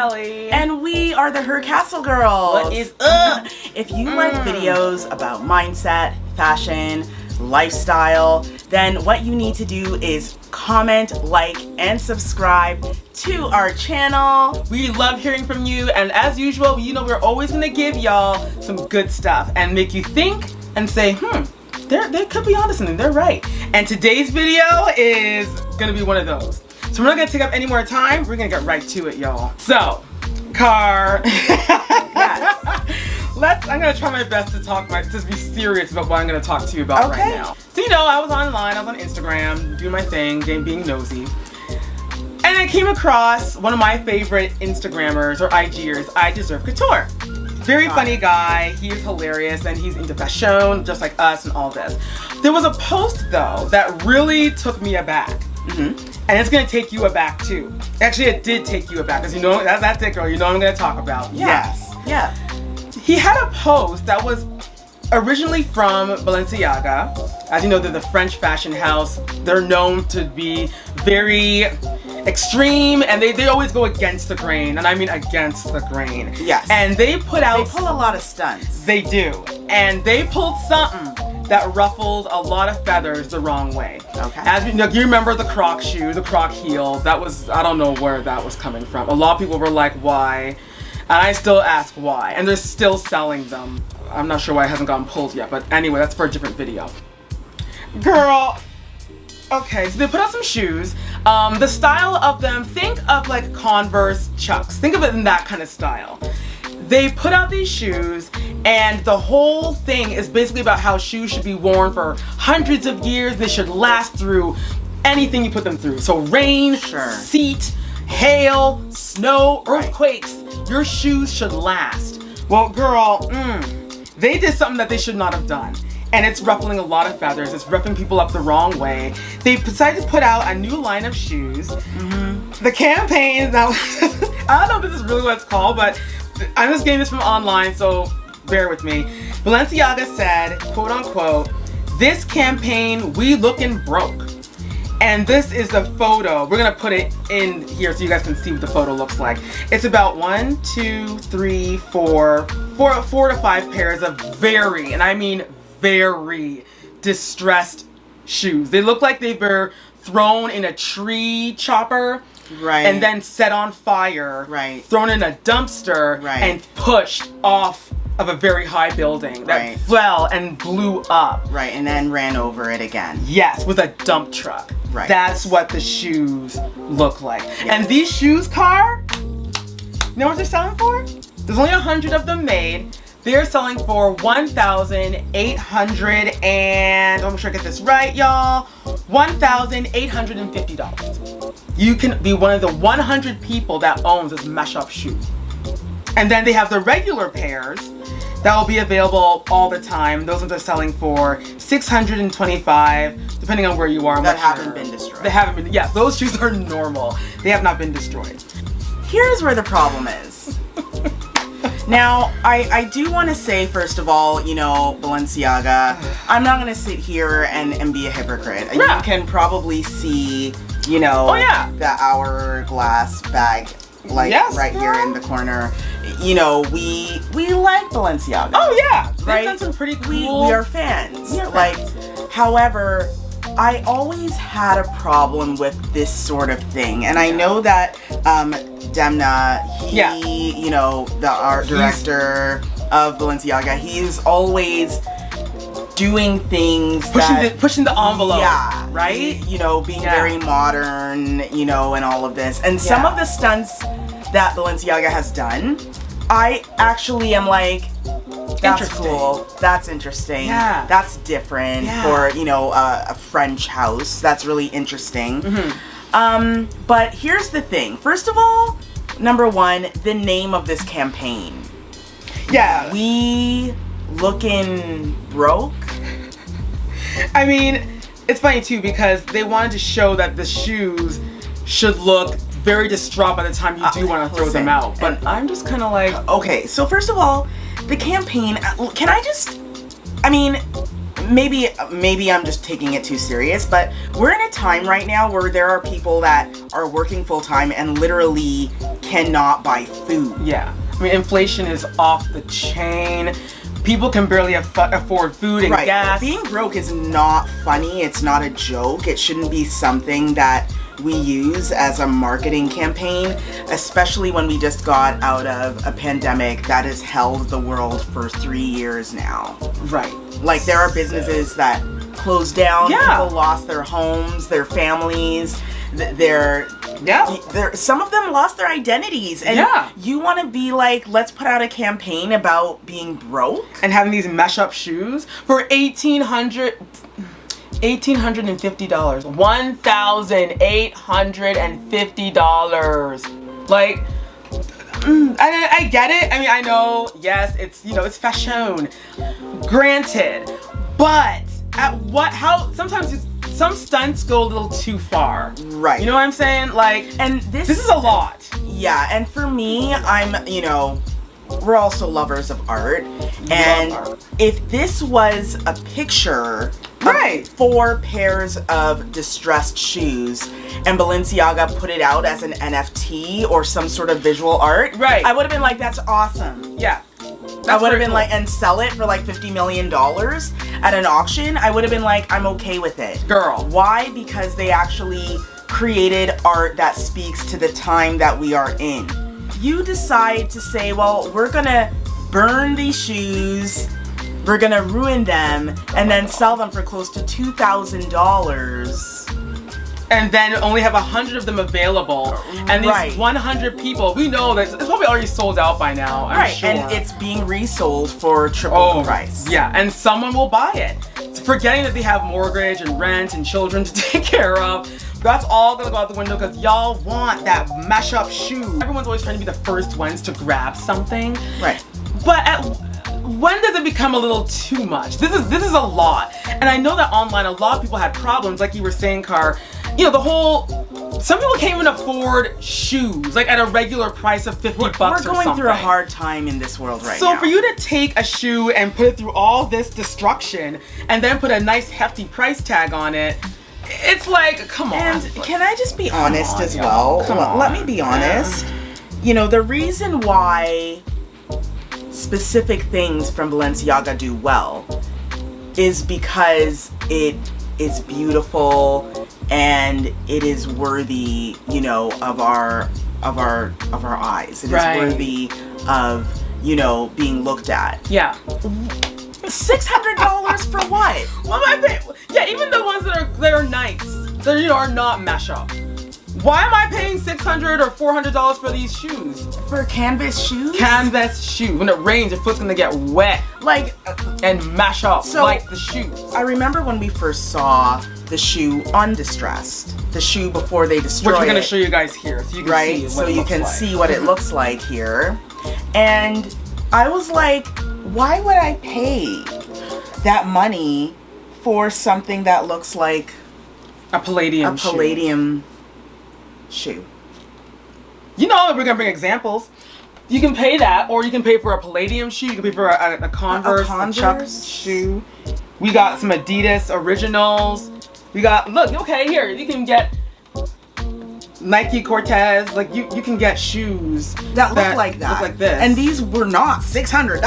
Kelly. And we are the Her Castle Girls. What is up? If you like videos about mindset, fashion, lifestyle, then what you need to do is comment, like, and subscribe to our channel. We love hearing from you, and as usual, you know we're always gonna give y'all some good stuff and make you think and say, they could be onto something, they're right. And today's video is gonna be one of those. So we're not gonna take up any more time, we're gonna get right to it, y'all. So, car. Yes. I'm gonna try my best to just be serious about what I'm gonna talk to you about right now. So you know, I was online, I was on Instagram, doing my thing, being nosy. And I came across one of my favorite Instagrammers or IGers, I Deserve Couture. Very funny guy, he is hilarious, and he's into fashion, just like us and all this. There was a post though, that really took me aback. And it's gonna take you aback too. Actually, it did take you aback, because you know, that's it girl, you know what I'm gonna talk about. Yes. Yeah. He had a post that was originally from Balenciaga. As you know, they're the French fashion house. They're known to be very extreme, and they always go against the grain, and I mean against the grain. Yes. And they pull a lot of stunts. They do. And they pulled something that ruffled a lot of feathers the wrong way. Okay. As you know, you remember the Croc shoe, the Croc heel. That was, I don't know where that was coming from. A lot of people were like, why? And I still ask why, and they're still selling them. I'm not sure why it hasn't gotten pulled yet, but anyway, that's for a different video. Girl, okay, so they put out some shoes. The style of them, think of like Converse Chucks. Think of it in that kind of style. They put out these shoes, and the whole thing is basically about how shoes should be worn for hundreds of years. They should last through anything you put them through. So rain, sleet, hail, snow, earthquakes. Your shoes should last. Well, girl, they did something that they should not have done. And it's ruffling a lot of feathers. It's roughing people up the wrong way. They decided to put out a new line of shoes. The campaign, now, I don't know if this is really what it's called, but I'm just getting this from online, so bear with me. Balenciaga said, quote unquote, "This campaign, we looking broke." And this is the photo. We're gonna put it in here so you guys can see what the photo looks like. It's about 4 to 5 pairs of very, and I mean very distressed shoes. They look like they were thrown in a tree chopper, and then set on fire, thrown in a dumpster, and pushed off of a very high building that fell and blew up. And then ran over it again. Yes, with a dump truck. That's what the shoes look like. And these shoes, Car, you know what they're selling for? There's only 100 of them made. They're selling for $1,800 and, I'm sure I get this right, y'all, $1,850. You can be one of the 100 people that owns this mesh-up shoe. And then they have the regular pairs that will be available all the time. Those ones are selling for $625, depending on where you are. That haven't been destroyed. They haven't been, yeah, those shoes are normal. They have not been destroyed. Here's where the problem is. Now, I do want to say, first of all, you know, Balenciaga, I'm not going to sit here and be a hypocrite. You can probably see, you know, the hourglass bag, like right here in the corner. You know, we like Balenciaga. Oh yeah, they've done some pretty cool. We are fans. However, I always had a problem with this sort of thing, and I know that Demna, you know, the art director of Balenciaga, he's always doing things pushing the envelope, right? You know, being very modern, you know, and all of this, and some of the stunts that Balenciaga has done, I actually am like, that's cool, that's interesting, that's different for, you know, a French house. That's really interesting. But here's the thing. First of all, number one, the name of this campaign. We looking broke. I mean, it's funny too, because they wanted to show that the shoes should look very distraught by the time you do want to throw them out. But I'm just kind of like... Okay, so first of all, the campaign, can I just... I mean, maybe I'm just taking it too serious, but we're in a time right now where there are people that are working full time and literally cannot buy food. Yeah. I mean, inflation is off the chain. People can barely afford food and gas. Being broke is not funny. It's not a joke. It shouldn't be something that we use as a marketing campaign, especially when we just got out of a pandemic that has held the world for 3 years now. Right. Like, there are businesses that closed down. Yeah. People lost their homes, their families, some of them lost their identities. And you want to be like, let's put out a campaign about being broke? And having these mesh up shoes for $1,850. $1,850. Like, I get it. I mean, I know, yes, it's, it's fashion. Granted. But sometimes some stunts go a little too far. Right. You know what I'm saying? Like, and this is a lot. Yeah, and for me, we're also lovers of art. If this was a picture of 4 pairs of distressed shoes and Balenciaga put it out as an NFT or some sort of visual art, I would have been like, that's awesome. Yeah. I would have been like, and sell it for like $50 million at an auction, I would have been like, I'm okay with it. Girl. Why? Because they actually created art that speaks to the time that we are in. You decide to say, well, we're gonna burn these shoes, we're gonna ruin them, and then sell them for close to $2,000. And then only have 100 of them available. And these 100 people, we know that it's probably already sold out by now, I'm sure. And it's being resold for triple the price. Yeah, and someone will buy it. Forgetting that they have mortgage and rent and children to take care of. That's all gonna go out the window because y'all want that mash up shoe. Everyone's always trying to be the first ones to grab something. Right. But when does it become a little too much? This is a lot. And I know that online a lot of people had problems, like you were saying, Car. Some people can't even afford shoes, like at a regular price of $50 or something. We're going through a hard time in this world right now. So for you to take a shoe and put it through all this destruction and then put a nice hefty price tag on it, it's like, come on. And can I just be honest as well? Let me be honest. The reason why specific things from Balenciaga do well is because it is beautiful and it is worthy, of our eyes. It is worthy of, being looked at. Yeah. $600 for what? Well, even the ones that are nice, that are not mash up. Why am I paying $600 or $400 for these shoes? For canvas shoes? Canvas shoes. When it rains, your foot's gonna get wet. And mash up like the shoes. I remember when we first saw the shoe undistressed. The shoe before they destroyed it. Which we're gonna show you guys here, so you can see what it looks like. See what it looks like here. And I was like, why would I pay that money for something that looks like a palladium shoe? We're gonna bring examples. You can pay that, or you can pay for a palladium shoe. You can pay for a Converse, a Chuck shoe. We got some Adidas originals. We got, here, you can get Nike Cortez. Like, you can get shoes that look like that. Look like this. And these were not $600.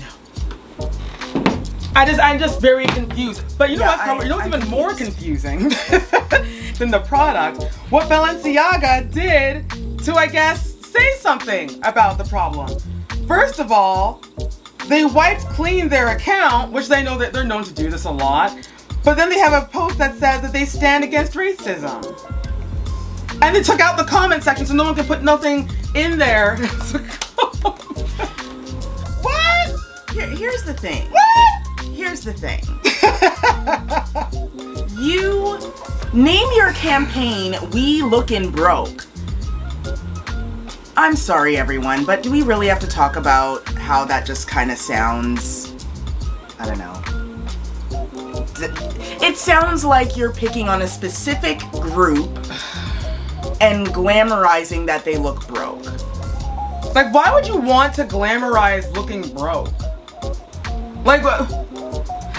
No. I'm just very confused. But you know what, Carmen? What's even more confusing than the product? What Balenciaga did to, I guess, say something about the problem. First of all, they wiped clean their account, which they know that they're known to do this a lot. But then they have a post that says that they stand against racism. And they took out the comment section so no one could put nothing in there. What? Here's the thing. What? Here's the thing. You name your campaign We Lookin' Broke. I'm sorry, everyone, but do we really have to talk about how that just kind of sounds, I don't know. It sounds like you're picking on a specific group and glamorizing that they look broke. Like, why would you want to glamorize looking broke? Like,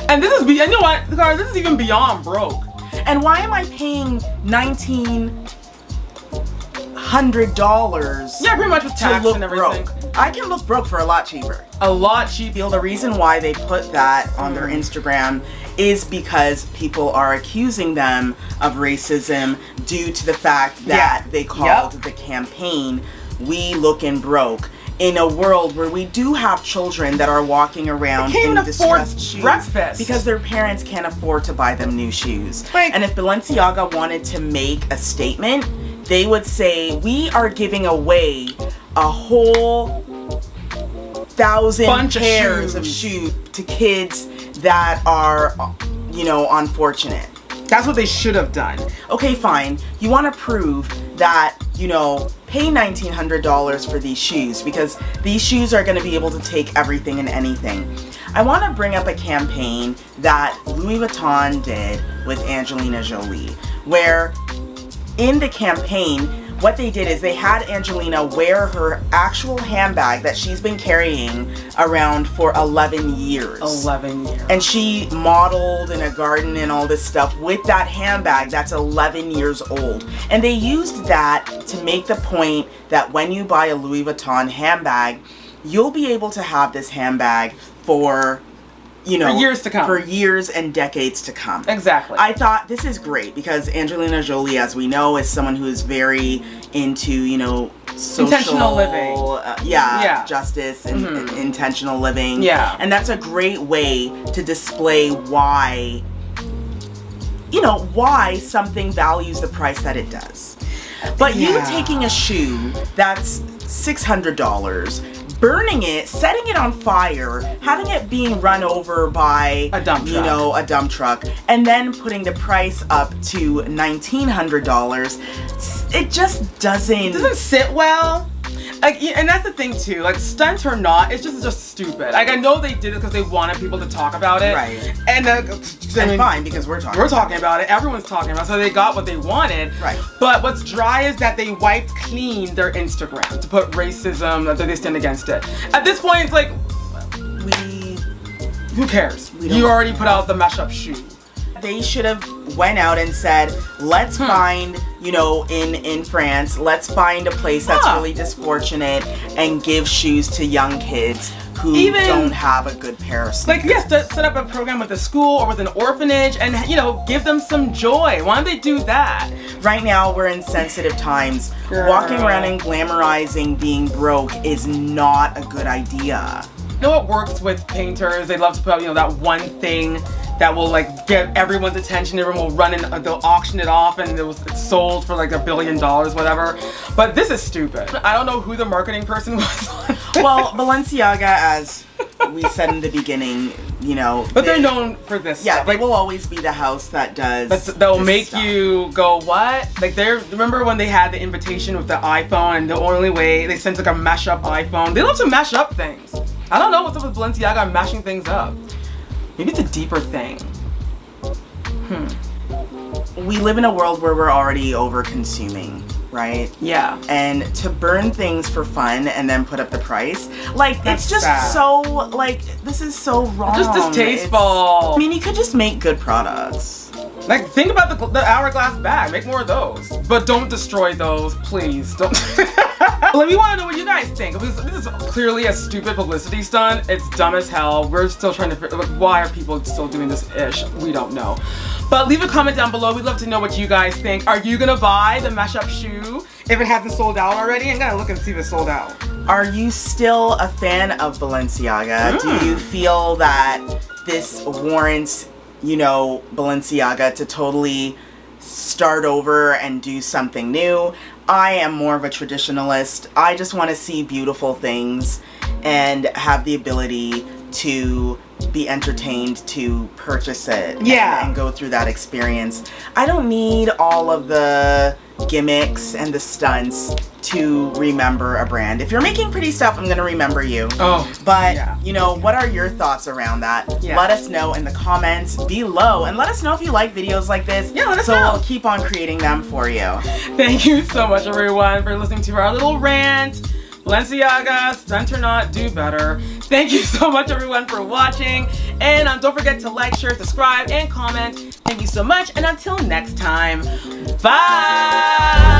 And this is, you know what, Cara, this is even beyond broke. And why am I paying $1,900? Yeah, pretty much with tax and everything. Broke. I can look broke for a lot cheaper. A lot cheaper. The reason why they put that on their Instagram is because people are accusing them of racism due to the fact that they called the campaign "We Lookin' Broke." In a world where we do have children that are walking around in distressed shoes breakfast because their parents can't afford to buy them new shoes. Like, and if Balenciaga wanted to make a statement, they would say, we are giving away a whole 1,000 pairs of shoes to kids that are, you know, unfortunate. That's what they should have done. Okay, fine. You want to prove that, you know, pay $1,900 for these shoes because these shoes are going to be able to take everything and anything. I want to bring up a campaign that Louis Vuitton did with Angelina Jolie, where in the campaign, what they did is they had Angelina wear her actual handbag that she's been carrying around for 11 years. 11 years. And she modeled in a garden and all this stuff with that handbag that's 11 years old. And they used that to make the point that when you buy a Louis Vuitton handbag, you'll be able to have this handbag for, you know, for years to come. For years and decades to come. Exactly. I thought this is great because Angelina Jolie, as we know, is someone who is very into, you know, social, intentional living. Justice and intentional living. Yeah. And that's a great way to display why, you know, why something values the price that it does. But you taking a shoe that's $600, burning it, setting it on fire, having it being run over by a dump truck, you know, a dump truck, and then putting the price up to $1,900, it just doesn't sit well. Like, and that's the thing too, like, stunt or not, it's just stupid. Like, I know they did it because they wanted people to talk about it. Right. And fine, because we're talking about it. Everyone's talking about it. So they got what they wanted. Right. But what's dry is that they wiped clean their Instagram to put racism, that they stand against it. At this point, it's like, who cares? You already put out the mesh-up shoe. They should have went out and said, let's find, you know, in France, let's find a place that's really disfortunate and give shoes to young kids who don't have a good pair of sneakers. Like, yes, set up a program with a school or with an orphanage and, you know, give them some joy. Why don't they do that? Right now, we're in sensitive times. Girl. Walking around and glamorizing being broke is not a good idea. You know what works with painters? They love to put out, you know, that one thing that will, like, get everyone's attention. Everyone will run and they'll auction it off and it's sold for like $1 billion, whatever. But this is stupid. I don't know who the marketing person was. Well, Balenciaga, as we said in the beginning, you know. But they're known for this stuff. They will always be the house that does that will make you go, what? Like, remember when they had the invitation with the iPhone and the only way they sent like a mash up iPhone? They love to mash up things. I don't know what's up with Balenciaga mashing things up. Maybe it's a deeper thing. We live in a world where we're already over consuming, right? Yeah. And to burn things for fun and then put up the price, like, that's it's just sad. so, like, this is so wrong. Just distasteful. I mean, you could just make good products. Like, think about the hourglass bag. Make more of those. But don't destroy those, please. Don't. Like, we want to know what you guys think. This is clearly a stupid publicity stunt. It's dumb as hell. We're still trying to figure, like, why are people still doing this ish? We don't know. But leave a comment down below. We'd love to know what you gush think. Are you gonna buy the mesh up shoe if it hasn't sold out already? I'm gonna look and see if it's sold out. Are you still a fan of Balenciaga? Do you feel that this warrants, you know, Balenciaga to totally start over and do something new? I am more of a traditionalist. I just want to see beautiful things and have the ability to be entertained to purchase it and go through that experience. I don't need all of the gimmicks and the stunts to remember a brand. If you're making pretty stuff, I'm gonna remember you. But you know, what are your thoughts around that? Let us know in the comments below, and let us know if you like videos like this. Let us know. We'll keep on creating them for you. Thank you so much, everyone, for listening to our little rant. Balenciaga, stunt or not, do better. Thank you so much, everyone, for watching, And don't forget to like, share, subscribe, and comment. Thank you so much. And until next time, bye.